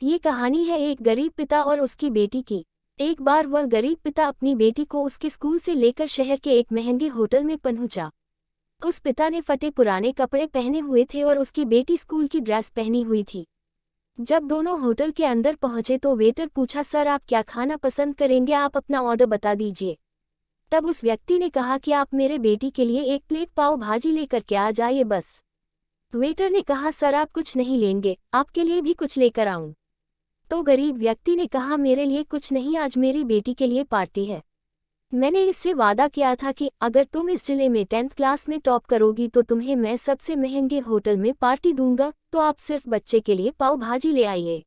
ये कहानी है एक गरीब पिता और उसकी बेटी की। एक बार वह गरीब पिता अपनी बेटी को उसके स्कूल से लेकर शहर के एक महंगे होटल में पहुंचा। उस पिता ने फटे पुराने कपड़े पहने हुए थे और उसकी बेटी स्कूल की ड्रेस पहनी हुई थी। जब दोनों होटल के अंदर पहुंचे तो वेटर पूछा, सर आप क्या खाना पसंद करेंगे, आप अपना ऑर्डर बता दीजिए। तब उस व्यक्ति ने कहा कि आप मेरे बेटी के लिए एक प्लेट पाव भाजी लेकर के आ जाइए बस। वेटर ने कहा, सर आप कुछ नहीं लेंगे, आपके लिए भी कुछ लेकर आऊं। तो गरीब व्यक्ति ने कहा, मेरे लिए कुछ नहीं, आज मेरी बेटी के लिए पार्टी है। मैंने इससे वादा किया था कि अगर तुम इस जिले में 10th क्लास में टॉप करोगी तो तुम्हें मैं सबसे महंगे होटल में पार्टी दूंगा, तो आप सिर्फ बच्चे के लिए पाव भाजी ले आइए।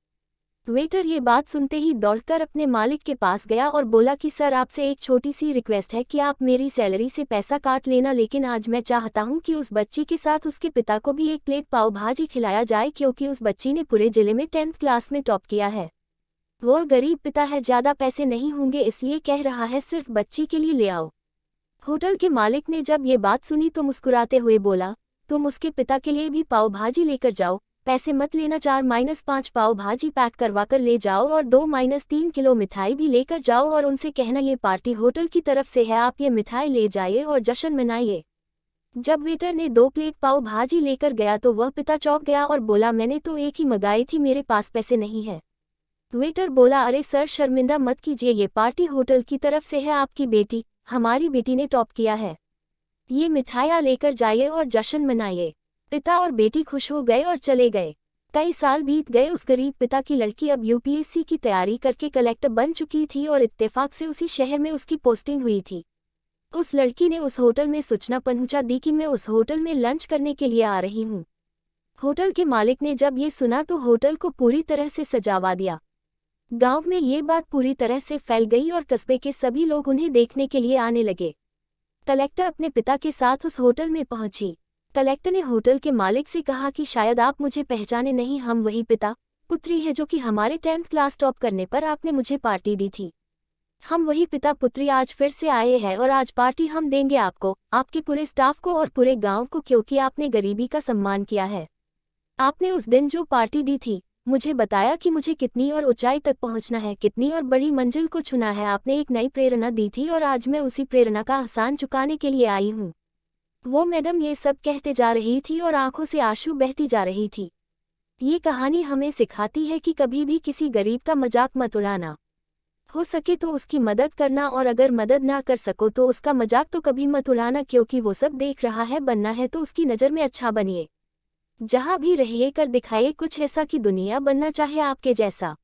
वेटर ये बात सुनते ही दौड़कर अपने मालिक के पास गया और बोला कि सर आपसे एक छोटी सी रिक्वेस्ट है कि आप मेरी सैलरी से पैसा काट लेना, लेकिन आज मैं चाहता हूं कि उस बच्ची के साथ उसके पिता को भी एक प्लेट पाव भाजी खिलाया जाए, क्योंकि उस बच्ची ने पूरे जिले में 10th क्लास में टॉप किया है। वो गरीब पिता है, ज़्यादा पैसे नहीं होंगे इसलिए कह रहा है, सिर्फ बच्ची के लिए ले आओ। होटल के मालिक ने जब ये बात सुनी तो मुस्कुराते हुए बोला, तुम उसके पिता के लिए भी पाव भाजी लेकर जाओ, पैसे मत लेना, 4-5 पाव भाजी पैक करवा कर ले जाओ और 2-3 किलो मिठाई भी लेकर जाओ और उनसे कहना ये पार्टी होटल की तरफ से है, आप ये मिठाई ले जाइए और जश्न मनाइए। जब वेटर ने 2 प्लेट पाव भाजी लेकर गया तो वह पिता चौंक गया और बोला, मैंने तो एक ही मंगाई थी, मेरे पास पैसे नहीं है। वेटर बोला, अरे सर शर्मिंदा मत कीजिए, ये पार्टी होटल की तरफ से है, आपकी बेटी, हमारी बेटी ने टॉप किया है, ये मिठाइयाँ लेकर जाइए और जश्न मनाइए। पिता और बेटी खुश हो गए और चले गए। कई साल बीत गए। उस गरीब पिता की लड़की अब यूपीएससी की तैयारी करके कलेक्टर बन चुकी थी और इत्तेफाक से उसी शहर में उसकी पोस्टिंग हुई थी। उस लड़की ने उस होटल में सूचना पहुंचा दी कि मैं उस होटल में लंच करने के लिए आ रही हूँ। होटल के मालिक ने जब ये सुना तो होटल को पूरी तरह से सजावा दिया। गांव में ये बात पूरी तरह से फैल गई और कस्बे के सभी लोग उन्हें देखने के लिए आने लगे। कलेक्टर अपने पिता के साथ उस होटल में पहुंची। कलेक्टर ने होटल के मालिक से कहा कि शायद आप मुझे पहचाने नहीं, हम वही पिता पुत्री है जो कि हमारे 10th क्लास टॉप करने पर आपने मुझे पार्टी दी थी। हम वही पिता पुत्री आज फिर से आए हैं और आज पार्टी हम देंगे आपको, आपके पूरे स्टाफ को और पूरे गांव को, क्योंकि आपने गरीबी का सम्मान किया है। आपने उस दिन जो पार्टी दी थी, मुझे बताया कि मुझे कितनी और ऊंचाई तक पहुंचना है, कितनी और बड़ी मंजिल को छूना है। आपने एक नई प्रेरणा दी थी और आज मैं उसी प्रेरणा का एहसान चुकाने के लिए आई हूँ। वो मैडम ये सब कहते जा रही थी और आंखों से आंसू बहती जा रही थी। ये कहानी हमें सिखाती है कि कभी भी किसी गरीब का मजाक मत उड़ाना। हो सके तो उसकी मदद करना, और अगर मदद ना कर सको तो उसका मजाक तो कभी मत उड़ाना, क्योंकि वो सब देख रहा है। बनना है तो उसकी नज़र में अच्छा बनिए। जहाँ भी रहिए कर दिखाइए कुछ ऐसा कि दुनिया बनना चाहे आपके जैसा।